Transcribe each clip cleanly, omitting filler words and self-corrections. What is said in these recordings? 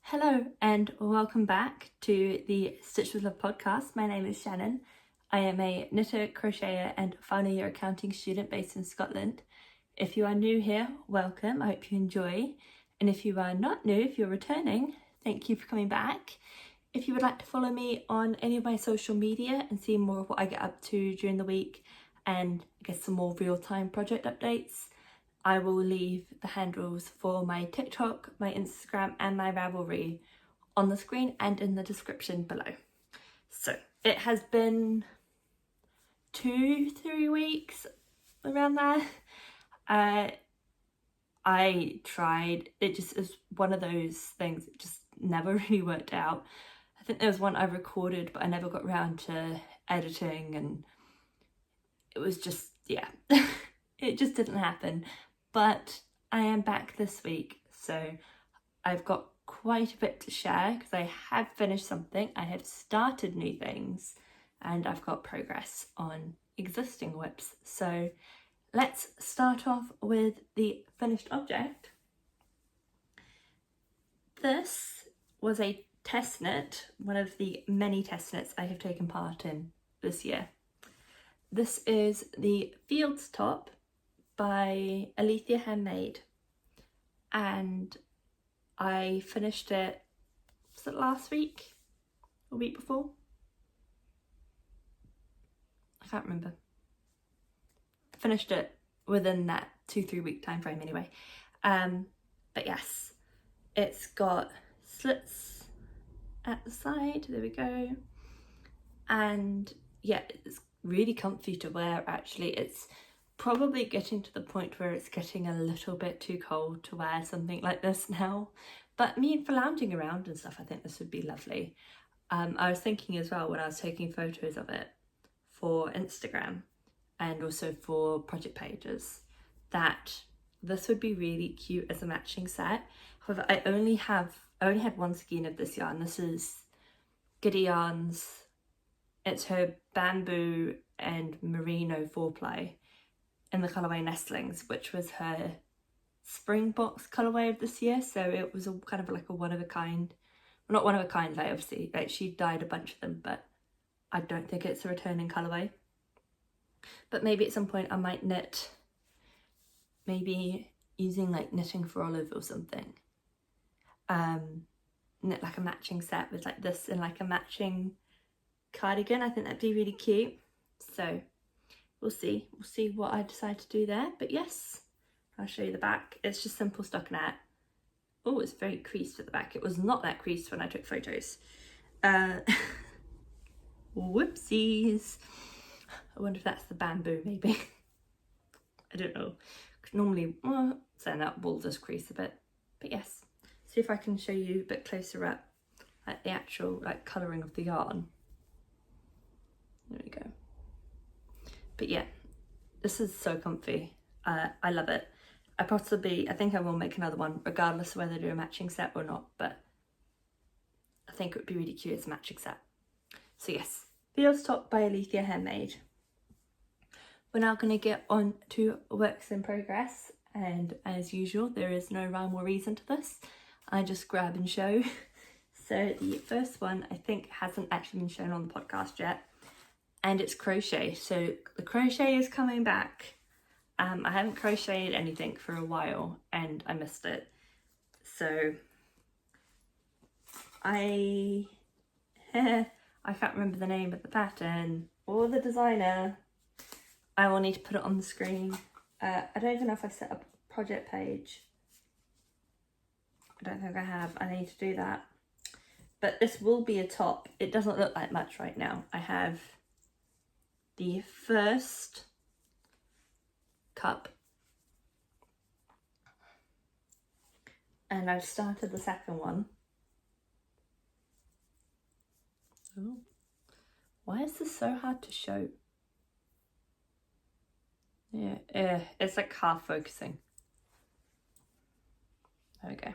Hello and welcome back to the Stitch with Love podcast. My name is Shannon. I am a knitter, crocheter and final year accounting student based in Scotland. If you are new here, welcome. I hope you enjoy. And if you are not new, if you're returning, thank you for coming back. If you would like to follow me on any of my social media and see more of what I get up to during the week and I guess some more real-time project updates, I will leave the handles for my TikTok, my Instagram and my Ravelry on the screen and in the description below. So it has been 2-3 weeks around there. I tried, it just is one of those things that just never really worked out. I think there was one I recorded but I never got around to editing and it was just, yeah, it just didn't happen. But I am back this week, so I've got quite a bit to share because I have finished something, I have started new things, and I've got progress on existing whips. So let's start off with the finished object. This was a test knit, one of the many test knits I have taken part in this year. This is the Fields top by Yaejiyea Handmade, and I finished it, was it last week or week before? I can't remember. Finished it within that 2-3 week time frame anyway. But yes, it's got slits at the side, there we go, and yeah, it's really comfy to wear actually. It's probably getting to the point where it's getting a little bit too cold to wear something like this now, but me for lounging around and stuff, I think this would be lovely. I was thinking as well when I was taking photos of it for Instagram and also for project pages that this would be really cute as a matching set. However, I only had one skein of this yarn. This is Giddy Yarns. It's her bamboo and merino 4-ply in the colourway Nestlings, which was her spring box colourway of this year. So it was a kind of like a one of a kind, well, not one of a kind, like obviously like she dyed a bunch of them, but I don't think it's a returning colourway. But maybe at some point I might knit, maybe using like Knitting for Olive or something, knit like a matching set with like this and like a matching cardigan. I think that'd be really cute. So we'll see what I decide to do there. But yes, I'll show you the back. It's just simple stockinette. Oh, it's very creased at the back. It was not that creased when I took photos. Whoopsies. I wonder if that's the bamboo maybe. I don't know. Normally, well, saying that will just crease a bit. But yes, see if I can show you a bit closer up like the actual like colouring of the yarn. There we go. But yeah, this is so comfy. I love it. I think I will make another one regardless of whether I do a matching set or not, but I think it would be really cute as a matching set. So yes, Fields top by Yaejiyea Handmade. We're now going to get on to works in progress, and as usual there is no rhyme or reason to this. I just grab and show. So the first one I think hasn't actually been shown on the podcast yet, and it's crochet. So the crochet is coming back. I haven't crocheted anything for a while and I missed it. So I can't remember the name of the pattern or the designer. I will need to put it on the screen. I don't even know if I've set up a project page. I don't think I have. I need to do that. But this will be a top. It doesn't look like much right now. I have the first cup and I've started the second one. Oh, why is this so hard to show? Yeah, it's like half focusing. There we go.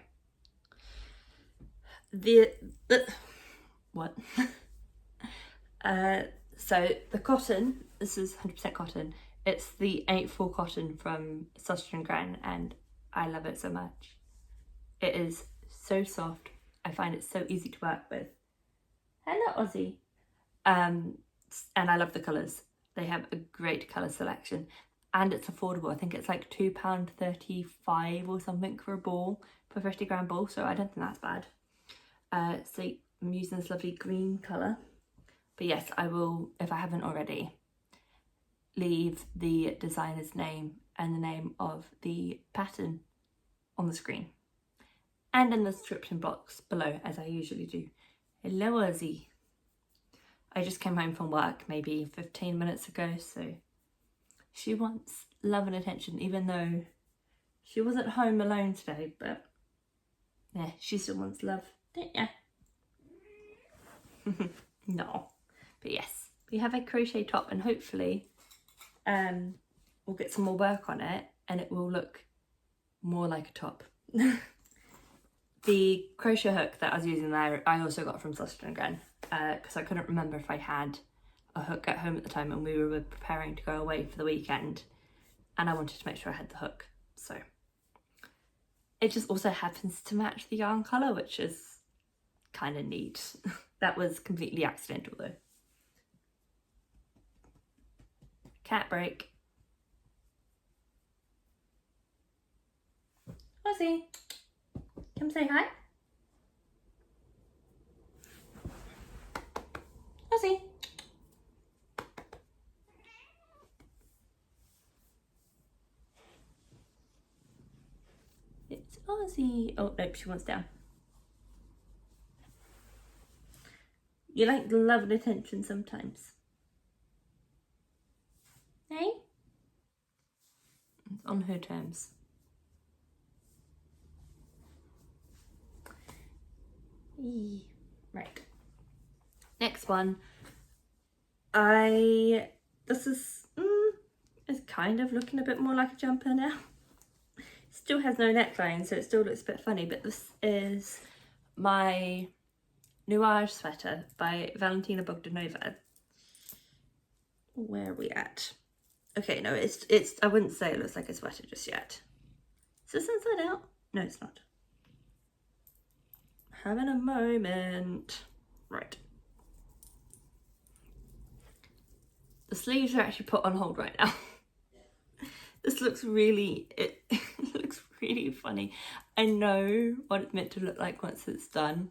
What? So the cotton, this is 100% cotton. It's the 8/4 cotton from Sausage and Gran, and I love it so much. It is so soft. I find it so easy to work with. Hello, Ozzy. And I love the colours. They have a great colour selection and it's affordable. I think it's like £2.35 or something for a ball, for a 50-gram ball, so I don't think that's bad. So I'm using this lovely green colour. But yes, I will, if I haven't already, leave the designer's name and the name of the pattern on the screen and in the description box below, as I usually do. Hello, Ozzy. I just came home from work maybe 15 minutes ago, so she wants love and attention, even though she wasn't home alone today, but yeah, she still wants love, don't ya? No, but yes, we have a crochet top and hopefully we'll get some more work on it and it will look more like a top. The crochet hook that I was using there, I also got from Sausage and Gren, because I couldn't remember if I had a hook at home at the time and we were preparing to go away for the weekend and I wanted to make sure I had the hook. So it just also happens to match the yarn colour, which is kind of neat. That was completely accidental though. Cat break. Ozzy, come say hi. Ozzy. It's Ozzy. Oh, nope, she wants down. You like the love and attention sometimes. Hey? It's on her terms. Right. Next one. This is it's kind of looking a bit more like a jumper now. Still has no neckline, so it still looks a bit funny, but this is my Nuage sweater by Valentina Bogdanova. Where are we at? Okay, no, it's I wouldn't say it looks like a sweater just yet. Is this inside out? No, it's not. Having a moment. Right. The sleeves are actually put on hold right now. This looks really, it looks really funny. I know what it's meant to look like once it's done.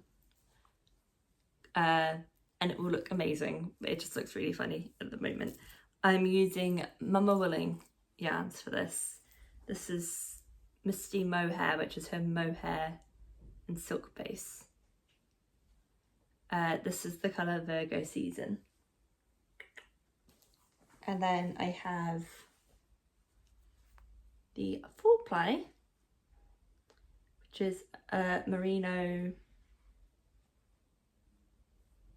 And it will look amazing, but it just looks really funny at the moment. I'm using Mama Willing yarns for this. This is Misty Mohair, which is her mohair and silk base. This is the colour Virgo Season. And then I have the 4-ply, which is merino.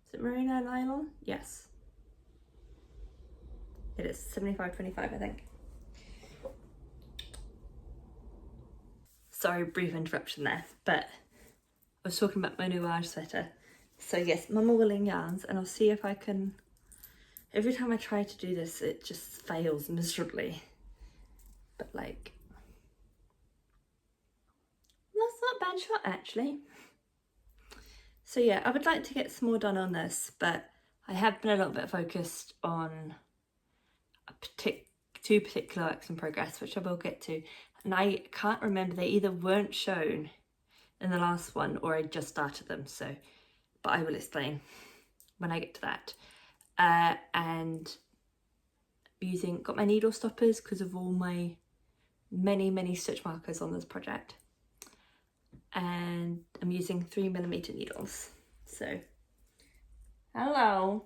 Is it merino nylon? Yes. It is 75-25, I think. Sorry, brief interruption there, but I was talking about my Nuage sweater. So yes, Mama Willing yarns, and I'll see if I can. Every time I try to do this, it just fails miserably. But like, that's not a bad shot actually. So yeah, I would like to get some more done on this, but I have been a little bit focused on two particular works in progress, which I will get to. And I can't remember, they either weren't shown in the last one or I just started them, so, but I will explain when I get to that. And got my needle stoppers because of all my many stitch markers on this project. And I'm using 3mm needles. So, hello.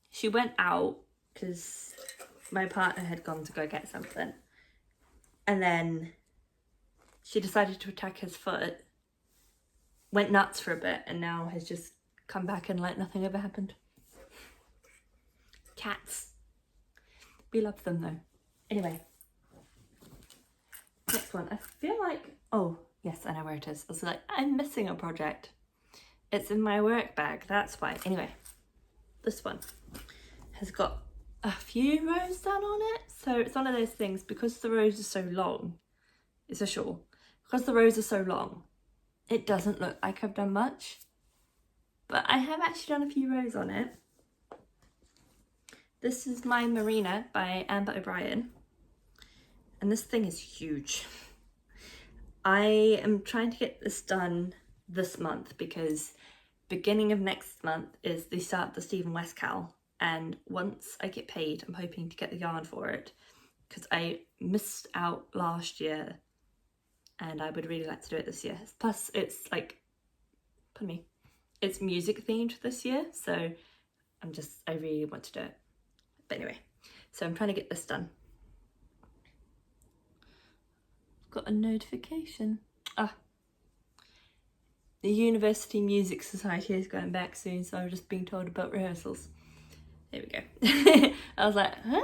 She went out because my partner had gone to go get something. And then she decided to attack his foot, went nuts for a bit, and now has just come back and like nothing ever happened. Cats. We love them though. Anyway. Next one. I feel like, oh, yes, I know where it is. I was like, I'm missing a project. It's in my work bag, that's why. Anyway, this one has got a few rows done on it. So it's one of those things, because the rows are so long, it's a shawl. Because the rows are so long, it doesn't look like I've done much, but I have actually done a few rows on it. This is my Marina by Amber O'Brien, and this thing is huge. I am trying to get this done this month because beginning of next month is the start of the Stephen West Cal, and once I get paid I'm hoping to get the yarn for it because I missed out last year and I would really like to do it this year. Plus it's like, pardon me, it's music themed this year, so I really want to do it. But anyway, so I'm trying to get this done. Got a notification. The University Music Society is going back soon, so I've just been told about rehearsals. There we go. I was like, huh?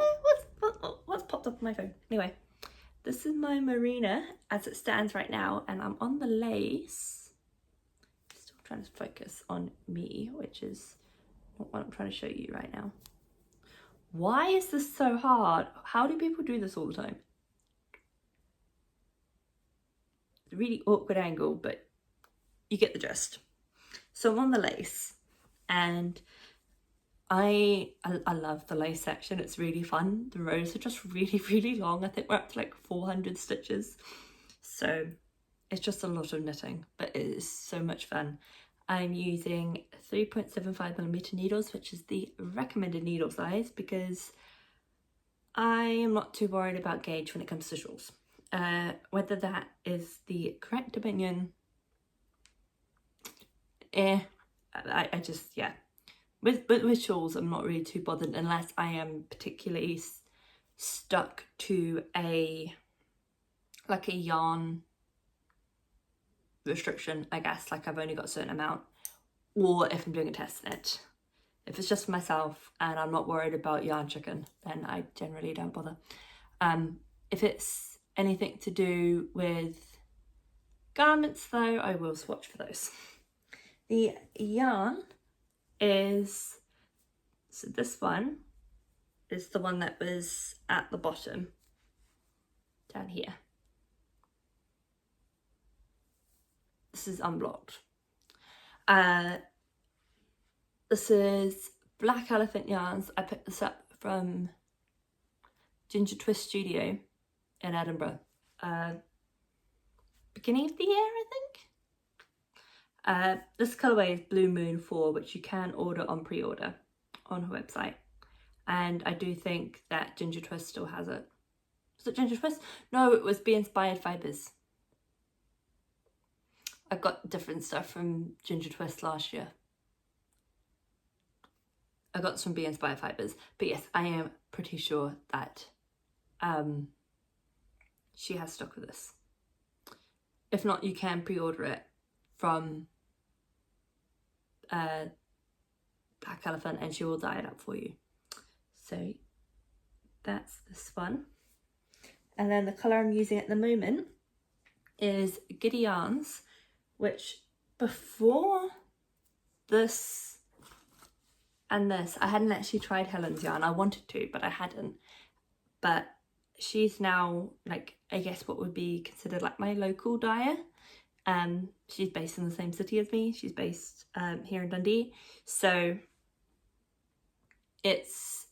What's popped up on my phone? Anyway, this is my Marina as it stands right now, and I'm on the lace. Still trying to focus on me, which is not what I'm trying to show you right now. Why is this so hard? How do people do this all the time? It's a really awkward angle, but you get the gist. So I'm on the lace, and I love the lace section. It's really fun. The rows are just really long. I think we're up to like 400 stitches. So it's just a lot of knitting, but it is so much fun. I'm using 3.75mm needles, which is the recommended needle size because I am not too worried about gauge when it comes to shawls. Whether that is the correct opinion, I just, yeah. With shawls, I'm not really too bothered unless I am particularly stuck to a yarn restriction, I guess, like I've only got a certain amount, or if I'm doing a test knit. If it's just for myself and I'm not worried about yarn chicken, then I generally don't bother. If it's anything to do with garments though, I will swatch for those. The yarn is, so this one is the one that was at the bottom down here. This is unblocked. This is Black Elephant yarns. I picked this up from Ginger Twist Studio in Edinburgh. Beginning of the year, I think. This colourway is Blue Moon 4, which you can order on pre-order on her website. And I do think that Ginger Twist still has it. Was it Ginger Twist? No, it was Be Inspired Fibres. I got different stuff from Ginger Twist last year. I got some Be Inspired Fibres. But yes, I am pretty sure that she has stock of this. If not, you can pre-order it from Black Elephant and she will dye it up for you. So that's this one. And then the colour I'm using at the moment is Giddy Yarns, which before this and this, I hadn't actually tried Helen's yarn. I wanted to, but I hadn't. But she's now, like, I guess what would be considered like my local dyer. She's based in the same city as me. She's based here in Dundee. So it's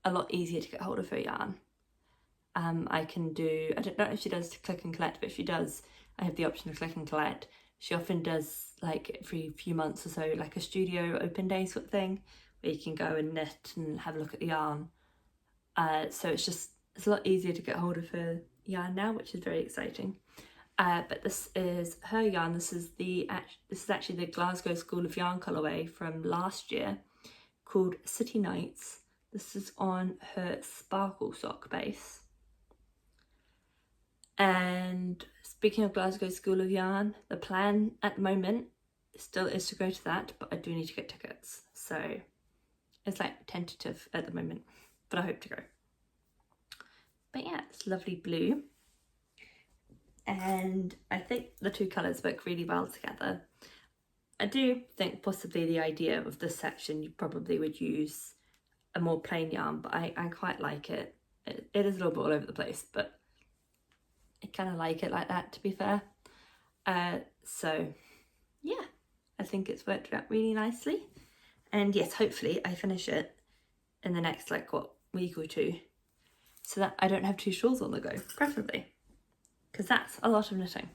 a lot easier to get hold of her yarn. I can do, I don't know if she does click and collect, but if she does, I have the option to click and collect. She often does, like, every few months or so, like a studio open day sort of thing, where you can go and knit and have a look at the yarn. So it's a lot easier to get hold of her yarn now, which is very exciting. But this is her yarn. This is actually the Glasgow School of Yarn colourway from last year, called City Nights. This is on her Sparkle sock base. And speaking of Glasgow School of Yarn, the plan at the moment still is to go to that, but I do need to get tickets. So it's like tentative at the moment, but I hope to go. But yeah, it's lovely blue. And I think the two colours work really well together. I do think possibly the idea of this section, you probably would use a more plain yarn, but I quite like it. It is a little bit all over the place, but I kind of like it like that, to be fair. So yeah, I think it's worked out really nicely. And yes, hopefully I finish it in the next like week or two, so that I don't have 2 shawls on the go, preferably, because that's a lot of knitting.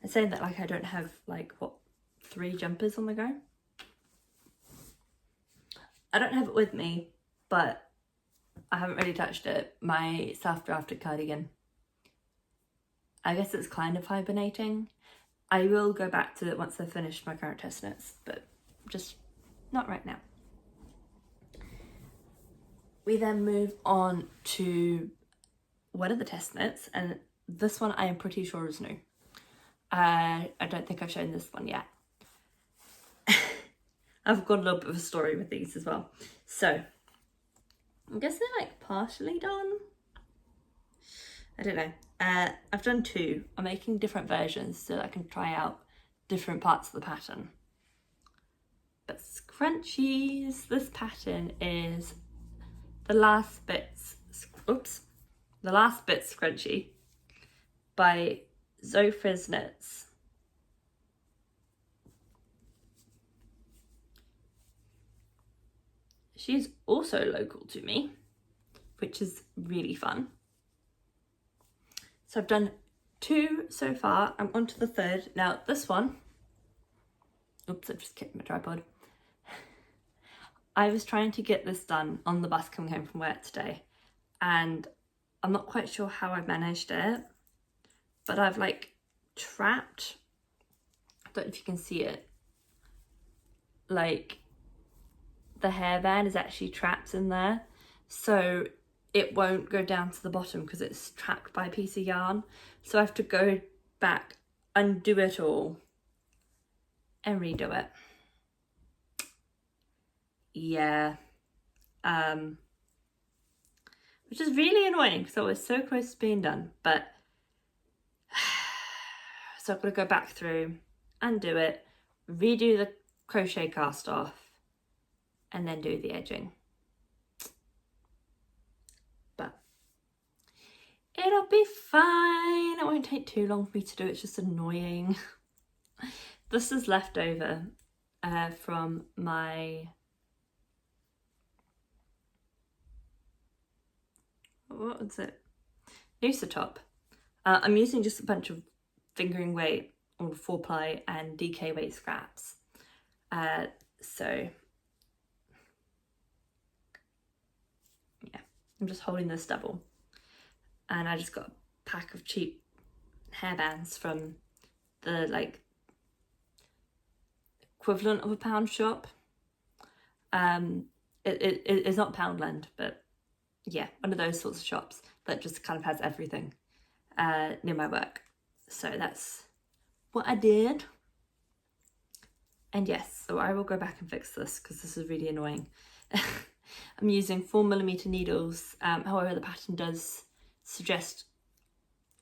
I'm saying that like I don't have like 3 jumpers on the go. I don't have it with me, but I haven't really touched it. My self-drafted cardigan, I guess it's kind of hibernating. I will go back to it once I've finished my current test knits, but just not right now. We then move on to one of the test knits, and this one I am pretty sure is new. I don't think I've shown this one yet. I've got a little bit of a story with these as well. So I guess they're like partially done. I don't know. I've done 2. I'm making different versions so that I can try out different parts of the pattern. But scrunchies, this pattern is the last bits scrunchie by ZoFrizz Knits. She's also local to me, which is really fun. So I've done 2 so far. I'm on to the 3rd. Now this one, oops, I just kicked my tripod. I was trying to get this done on the bus coming home from work today, and I'm not quite sure how I managed it, but I've like trapped, I don't know if you can see it, like the hairband is actually trapped in there, so it won't go down to the bottom because it's trapped by a piece of yarn. So I have to go back, undo it all, and redo it. Yeah. Which is really annoying because I was so close to being done, but so I've got to go back through, undo it, redo the crochet cast off, and then do the edging. But it'll be fine. It won't take too long for me to do. It's just annoying. This is leftover from my, what was it? Noosa top. I'm using just a bunch of fingering weight or 4-ply and DK weight scraps. So yeah, I'm just holding this double, and I just got a pack of cheap hairbands from the like equivalent of a pound shop. It's not Poundland, but yeah, one of those sorts of shops that just kind of has everything near my work. So that's what I did. And yes, so I will go back and fix this because this is really annoying. I'm using 4mm needles. However, the pattern does suggest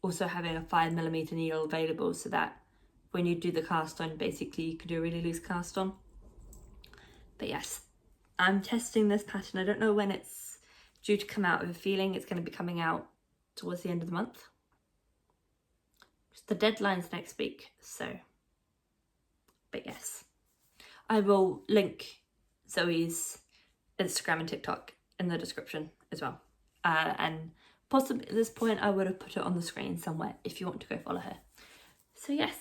also having a 5mm needle available so that when you do the cast on, basically you can do a really loose cast on. But yes, I'm testing this pattern. I don't know when it's due to come out. I have a feeling it's going to be coming out towards the end of the month. The deadline's next week, so, but yes. I will link Zoe's Instagram and TikTok in the description as well. And possibly at this point I would have put it on the screen somewhere if you want to go follow her. So yes,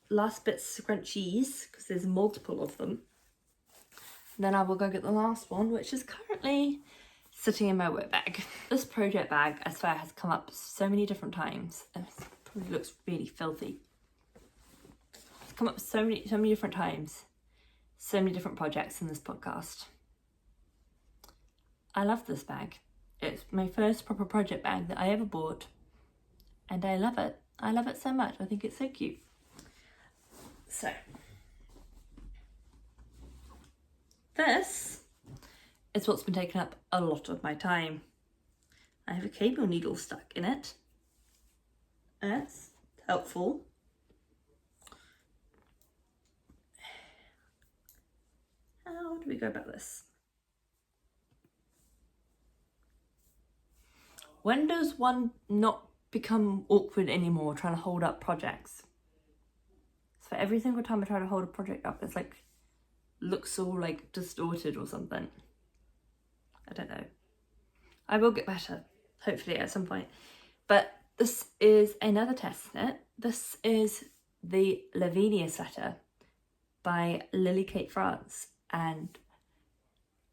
last bit's scrunchies, because there's multiple of them. And then I will go get the last one, which is currently sitting in my work bag. This project bag, I swear, has come up so many different times. It probably looks really filthy. It's come up so many different times. So many different projects in this podcast. I love this bag. It's my first proper project bag that I ever bought, and I love it. I love it so much. I think it's so cute. So this is what's been taking up a lot of my time. I have a cable needle stuck in it. That's helpful. How do we go about this? When does one not become awkward anymore trying to hold up projects? So every single time I try to hold a project up, it's like, looks all like distorted or something. I don't know. I will get better, hopefully at some point. But this is another test knit. This is the Lavinia sweater by Lily Kate France, and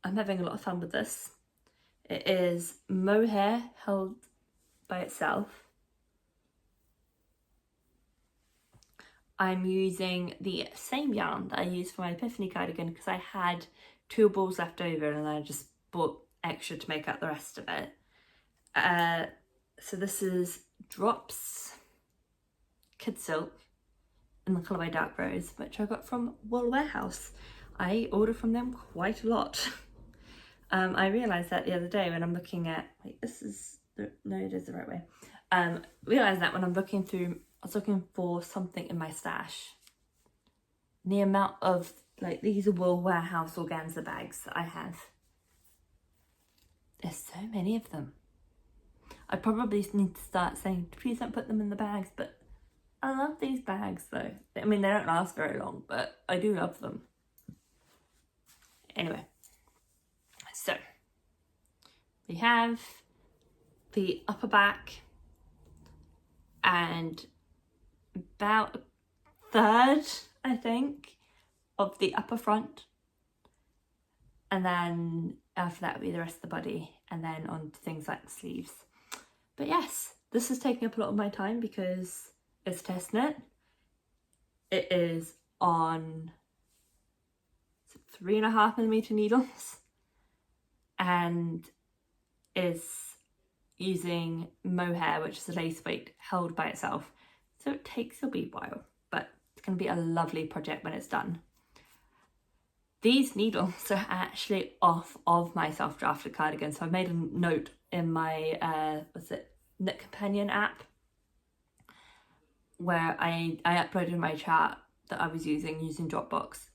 I'm having a lot of fun with this. It is mohair held by itself. I'm using the same yarn that I used for my Epiphany cardigan because I had 2 balls left over and I just bought extra to make up the rest of it. So this is Drops Kid Silk in the colourway Dark Rose, which I got from Wool Warehouse. I order from them quite a lot. I realised that the other day when I'm looking at, wait, this is, no, it is the right way. Realised that when I'm looking through, I was looking for something in my stash. The amount of, like, these are Wool Warehouse organza bags that I have. There's so many of them. I probably need to start saying, please don't put them in the bags, but I love these bags though. I mean, they don't last very long, but I do love them. Anyway, so we have the upper back and about a third, I think, of the upper front, and then after that will be the rest of the body, and then on to things like the sleeves. But yes, this is taking up a lot of my time because it's test knit. It is on 3.5mm needles and is using mohair, which is a lace weight held by itself. So it takes a wee while, but it's going to be a lovely project when it's done. These needles are actually off of my self-drafted cardigan, so I made a note in my Knit Companion app where I uploaded my chart that I was using Dropbox,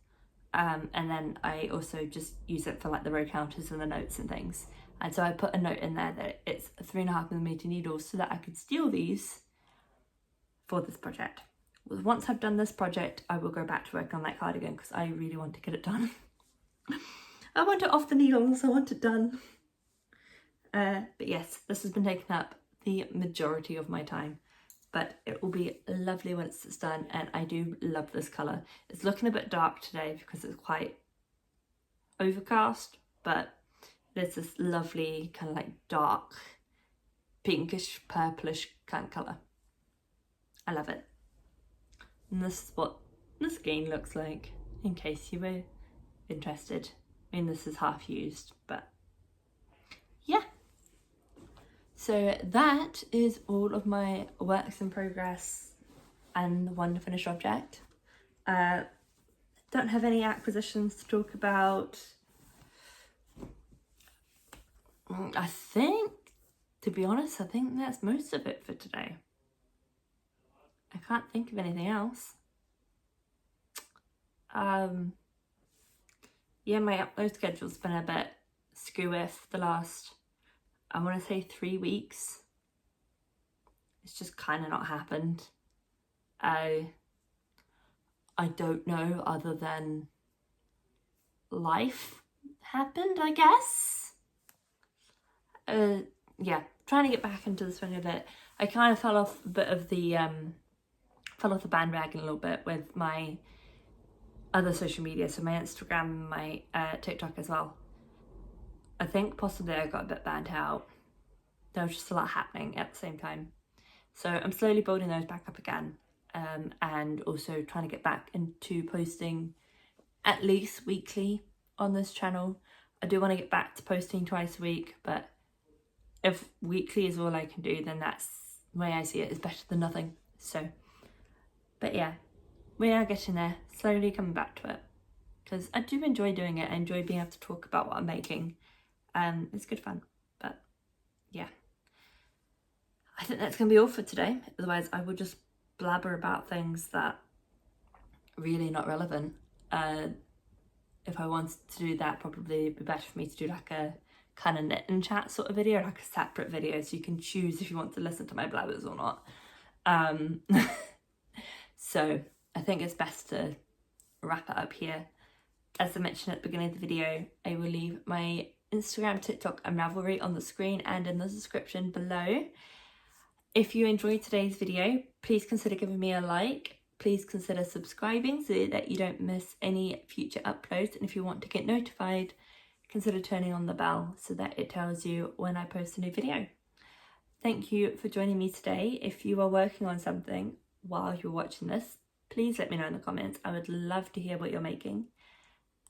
and then I also just use it for like the row counters and the notes and things. And so I put a note in there that it's 3.5mm needles so that I could steal these for this project. Once I've done this project, I will go back to work on that cardigan because I really want to get it done. I want it off the needles, I want it done. But yes, this has been taking up the majority of my time, but it will be lovely once it's done, and I do love this colour. It's looking a bit dark today because it's quite overcast, but it's this lovely kind of like dark pinkish purplish kind of colour. I love it. And this is what the skein looks like, in case you were interested. I mean, this is half used, but yeah. So that is all of my works in progress and the one finished object. Don't have any acquisitions to talk about. I think, to be honest, I think that's most of it for today. I can't think of anything else. Yeah, my upload schedule's been a bit screwy for the last, I want to say 3 weeks. It's just kind of not happened. I don't know, other than life happened, I guess. Yeah, trying to get back into the swing of it. I kind of fell off a bit of the bandwagon a little bit with my other social media, so my Instagram and my TikTok as well. I think possibly I got a bit burnt out. There was just a lot happening at the same time. So I'm slowly building those back up again, and also trying to get back into posting at least weekly on this channel. I do want to get back to posting twice a week, but if weekly is all I can do, then that's the way I see it, is better than nothing. So, but yeah, we are getting there, slowly coming back to it, because I do enjoy doing it. I enjoy being able to talk about what I'm making. It's good fun. But yeah, I think that's gonna be all for today. Otherwise I would just blabber about things that are really not relevant. If I wanted to do that, probably it'd be better for me to do like a kind of knit and chat sort of video, like a separate video, so you can choose if you want to listen to my blabbers or not. So I think it's best to wrap it up here. As I mentioned at the beginning of the video, I will leave my Instagram, TikTok and Ravelry on the screen and in the description below. If you enjoyed today's video, please consider giving me a like. Please consider subscribing so that you don't miss any future uploads. And if you want to get notified, consider turning on the bell so that it tells you when I post a new video. Thank you for joining me today. If you are working on something while you're watching this, please let me know in the comments. I would love to hear what you're making.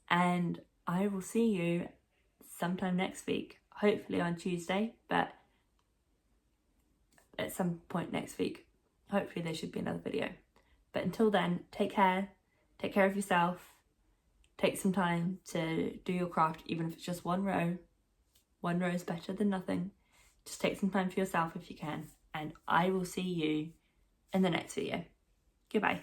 And I will see you sometime next week, hopefully on Tuesday, but at some point next week, hopefully there should be another video. But until then, take care of yourself, take some time to do your craft, even if it's just one row. One row is better than nothing. Just take some time for yourself if you can, and I will see you in the next video. Goodbye.